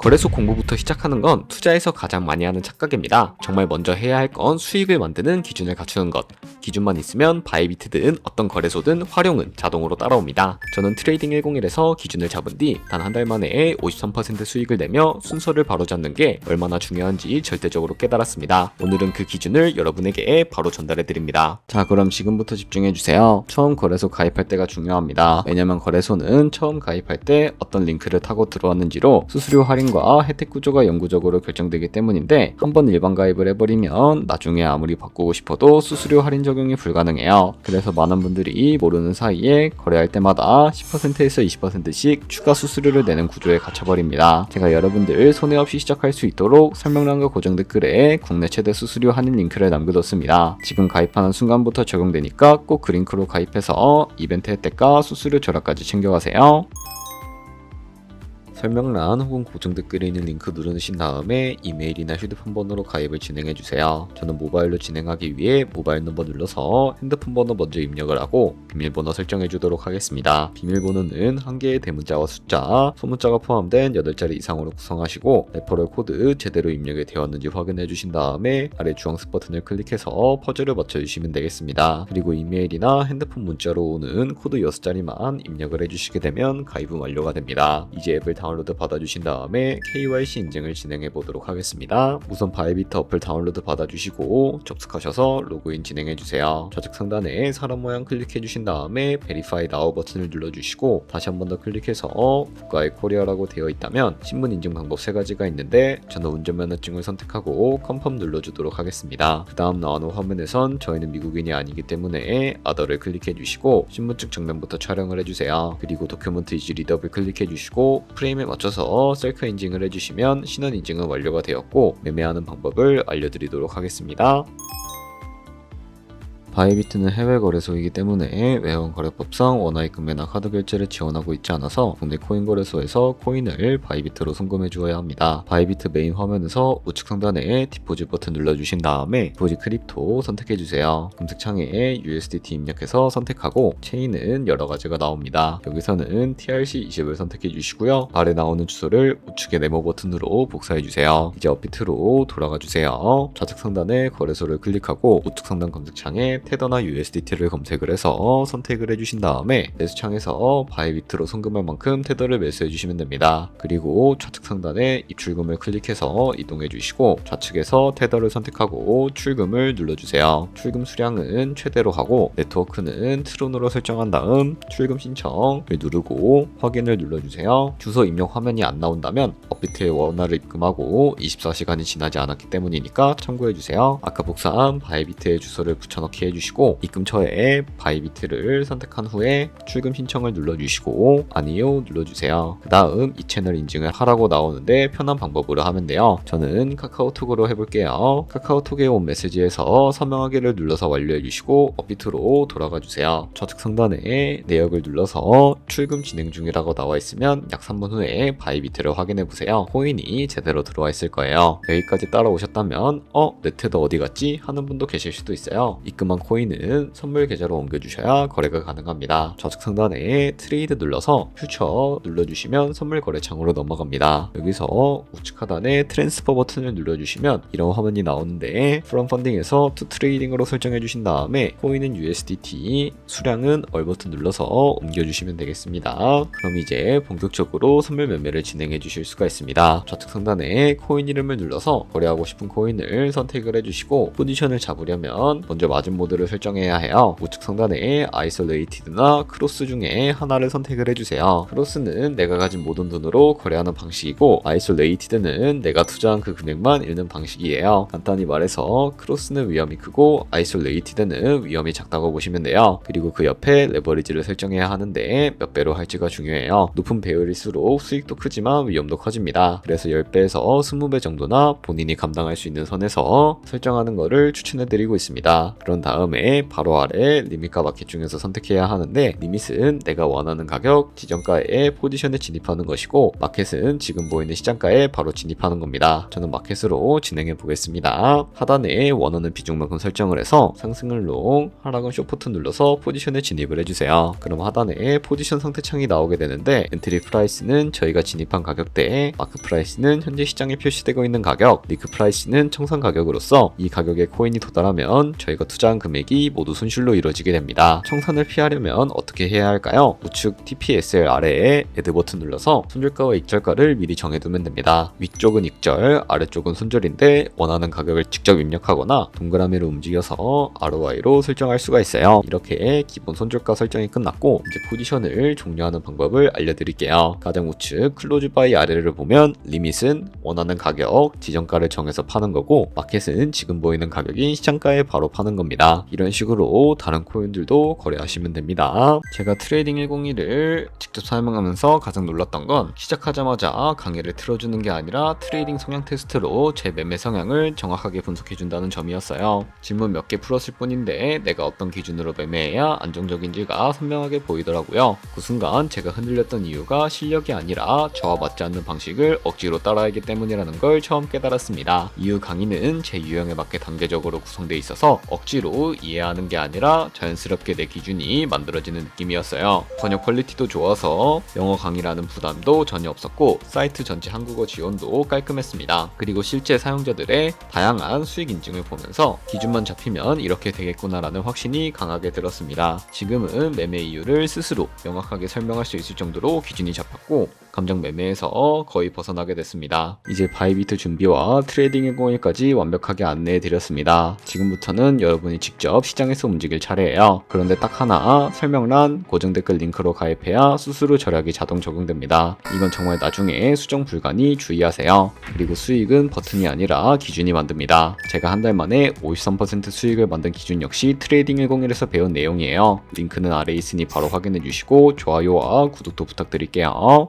거래소 공부부터 시작하는 건 투자에서 가장 많이 하는 착각입니다. 정말 먼저 해야 할 건 수익을 만드는 기준을 갖추는 것. 기준만 있으면 바이비트든 어떤 거래소든 활용은 자동으로 따라옵니다. 저는 트레이딩 101에서 기준을 잡은 뒤 단 한 달 만에 53% 수익을 내며 순서를 바로잡는 게 얼마나 중요한지 절대적으로 깨달았습니다. 오늘은 그 기준을 여러분에게 바로 전달해드립니다. 자, 그럼 지금부터 집중해주세요. 처음 거래소 가입할 때가 중요합니다. 왜냐면 거래소는 처음 가입할 때 어떤 링크를 타고 들어왔는지로 수수료 할인과 혜택 구조가 영구적으로 결정되기 때문인데, 한번 일반 가입을 해버리면 나중에 아무리 바꾸고 싶어도 수수료 할인 적용이 불가능해요. 그래서 많은 분들이 모르는 사이에 거래할 때마다 10%에서 20%씩 추가 수수료를 내는 구조에 갇혀버립니다. 제가 여러분들 손해 없이 시작할 수 있도록 설명란과 고정 댓글에 국내 최대 수수료 할인 링크를 남겨뒀습니다. 지금 가입하는 순간부터 적용되니까 꼭 그 링크로 가입해서 이벤트 혜택과 수수료 절약까지 챙겨가세요. 설명란 혹은 고정 댓글에 있는 링크 누르신 다음에 이메일이나 휴대폰 번호로 가입을 진행해주세요. 저는 모바일로 진행하기 위해 모바일 넘버 눌러서 핸드폰 번호 먼저 입력을 하고 비밀번호 설정해주도록 하겠습니다. 비밀번호는 한 개의 대문자와 숫자, 소문자가 포함된 8자리 이상으로 구성하시고 레퍼럴 코드 제대로 입력이 되었는지 확인해주신 다음에 아래 주황색 버튼을 클릭해서 퍼즐을 맞춰주시면 되겠습니다. 그리고 이메일이나 핸드폰 문자로 오는 코드 6자리만 입력을 해주시게 되면 가입은 완료가 됩니다. 이제 앱을 다운로드 받아주신 다음에 KYC 인증을 진행해 보도록 하겠습니다. 우선 바이비트 어플 다운로드 받아주시고 접속하셔서 로그인 진행해 주세요. 좌측 상단에 사람 모양 클릭해 주신 다음에 Verify Now 버튼을 눌러주시고 다시 한 번 더 클릭해서 국가의 코리아라고 되어 있다면 신분 인증 방법 3가지가 있는데 저는 운전면허증을 선택하고 컨펌 눌러주도록 하겠습니다. 그 다음 나오는 화면에선 저희는 미국인이 아니기 때문에 Other를 클릭해 주시고 신분증 정면부터 촬영을 해주세요. 그리고 도큐먼트 이지 리더블 클릭해 주시고 프레임에 맞춰서 셀카 인증을 해주시면 신원 인증은 완료가 되었고 매매하는 방법을 알려드리도록 하겠습니다. 바이비트는 해외 거래소이기 때문에 외환거래법상 원화입 금매나 카드 결제를 지원하고 있지 않아서 국내 코인 거래소에서 코인을 바이비트로 송금해 주어야 합니다. 바이비트 메인 화면에서 우측 상단에 디포짓 버튼 눌러주신 다음에 디포짓 크립토 선택해 주세요. 검색창에 USDT 입력해서 선택하고 체인은 여러 가지가 나옵니다. 여기서는 TRC20을 선택해 주시고요. 아래 나오는 주소를 우측의 네모 버튼으로 복사해 주세요. 이제 업비트로 돌아가 주세요. 좌측 상단에 거래소를 클릭하고 우측 상단 검색창에 테더나 USDT를 검색을 해서 선택을 해주신 다음에 매수창에서 바이비트로 송금할 만큼 테더를 매수해주시면 됩니다. 그리고 좌측 상단에 입출금을 클릭해서 이동해 주시고 좌측에서 테더를 선택하고 출금을 눌러주세요. 출금 수량은 최대로 하고 네트워크는 트론으로 설정한 다음 출금 신청을 누르고 확인을 눌러주세요. 주소 입력 화면이 안 나온다면 업비트에 원화를 입금하고 24시간이 지나지 않았기 때문이니까 참고해주세요. 아까 복사한 바이비트의 주소를 붙여넣기 해주시고 입금처에 바이비트를 선택한 후에 출금 신청을 눌러주시고 아니요 눌러주세요. 그 다음 이 채널 인증을 하라고 나오는데 편한 방법으로 하면 돼요. 저는 카카오톡으로 해볼게요. 카카오톡에 온 메시지에서 서명하기를 눌러서 완료해주시고 업비트로 돌아가주세요. 좌측 상단에 내역을 눌러서 출금 진행 중이라고 나와 있으면 약 3분 후에 바이비트를 확인해보세요. 코인이 제대로 들어와 있을 거예요. 여기까지 따라오셨다면 내 테더 어디 갔지? 하는 분도 계실 수도 있어요. 입금한 코인은 선물 계좌로 옮겨주셔야 거래가 가능합니다. 좌측 상단에 트레이드 눌러서 퓨처 눌러주시면 선물 거래창으로 넘어갑니다. 여기서 우측 하단에 트랜스퍼 버튼을 눌러주시면 이런 화면이 나오는데 From Funding에서 To Trading으로 설정해주신 다음에 코인은 USDT, 수량은 얼 버튼 눌러서 옮겨주시면 되겠습니다. 그럼 이제 본격적으로 선물 매매를 진행해 주실 수가 있습니다. 좌측 상단에 코인 이름을 눌러서 거래하고 싶은 코인을 선택을 해주시고 포지션을 잡으려면 먼저 마진 모드를 설정해야 해요. 우측 상단에 아이솔레이티드나 크로스 중에 하나를 선택을 해주세요. 크로스는 내가 가진 모든 돈으로 거래하는 방식이고 아이솔레이티드는 내가 투자한 그 금액만 읽는 방식이에요. 간단히 말해서 크로스는 위험이 크고 아이솔레이티드는 위험이 작다고 보시면 돼요. 그리고 그 옆에 레버리지를 설정해야 하는데 몇 배로 할지가 중요해요. 높은 배율일수록 수익도 크지만 위험도 커집니다. 그래서 10배에서 20배 정도나 본인이 감당할 수 있는 선에서 설정하는 것을 추천해드리고 있습니다. 그런 다음 다음에 바로 아래 리밋과 마켓 중에서 선택해야 하는데, 리밋은 내가 원하는 가격 지정가에 포지션에 진입하는 것이고, 마켓은 지금 보이는 시장가에 바로 진입하는 겁니다. 저는 마켓으로 진행해 보겠습니다. 하단에 원하는 비중만큼 설정을 해서 상승은 롱, 하락은 숏포트 눌러서 포지션에 진입을 해주세요. 그럼 하단에 포지션 상태 창이 나오게 되는데, 엔트리 프라이스는 저희가 진입한 가격대, 마크 프라이스는 현재 시장에 표시되고 있는 가격, 리크 프라이스는 청산 가격으로서 이 가격에 코인이 도달하면 저희가 투자한 금액이 모두 손실로 이루어지게 됩니다. 청산을 피하려면 어떻게 해야 할까요? 우측 TPSL 아래에 애드 버튼 눌러서 손절가와 익절가를 미리 정해두면 됩니다. 위쪽은 익절, 아래쪽은 손절인데 원하는 가격을 직접 입력하거나 동그라미로 움직여서 ROI로 설정할 수가 있어요. 이렇게 기본 손절가 설정이 끝났고, 이제 포지션을 종료하는 방법을 알려드릴게요. 가장 우측 클로즈 바이 아래를 보면 리밋은 원하는 가격 지정가를 정해서 파는 거고, 마켓은 지금 보이는 가격인 시장가에 바로 파는 겁니다. 이런 식으로 다른 코인들도 거래하시면 됩니다. 제가 트레이딩 101을 직접 사용하면서 가장 놀랐던 건, 시작하자마자 강의를 틀어주는 게 아니라 트레이딩 성향 테스트로 제 매매 성향을 정확하게 분석해준다는 점이었어요. 질문 몇 개 풀었을 뿐인데 내가 어떤 기준으로 매매해야 안정적인지가 선명하게 보이더라고요. 그 순간 제가 흔들렸던 이유가 실력이 아니라 저와 맞지 않는 방식을 억지로 따라하기 때문이라는 걸 처음 깨달았습니다. 이후 강의는 제 유형에 맞게 단계적으로 구성되어 있어서 억지로 이해하는 게 아니라 자연스럽게 내 기준이 만들어지는 느낌이었어요. 번역 퀄리티도 좋아서 영어 강의라는 부담도 전혀 없었고, 사이트 전체 한국어 지원도 깔끔했습니다. 그리고 실제 사용자들의 다양한 수익 인증을 보면서 기준만 잡히면 이렇게 되겠구나라는 확신이 강하게 들었습니다. 지금은 매매 이유를 스스로 명확하게 설명할 수 있을 정도로 기준이 잡혔고, 감정 매매에서 거의 벗어나게 됐습니다. 이제 바이비트 준비와 트레이딩 101까지 완벽하게 안내해 드렸습니다. 지금부터는 여러분이 직접 시장에서 움직일 차례예요. 그런데 딱 하나, 설명란 고정 댓글 링크로 가입해야 수수료 절약이 자동 적용됩니다. 이건 정말 나중에 수정 불가니 주의하세요. 그리고 수익은 버튼이 아니라 기준이 만듭니다. 제가 한 달 만에 53% 수익을 만든 기준 역시 트레이딩 101에서 배운 내용이에요. 링크는 아래에 있으니 바로 확인해 주시고 좋아요와 구독도 부탁드릴게요.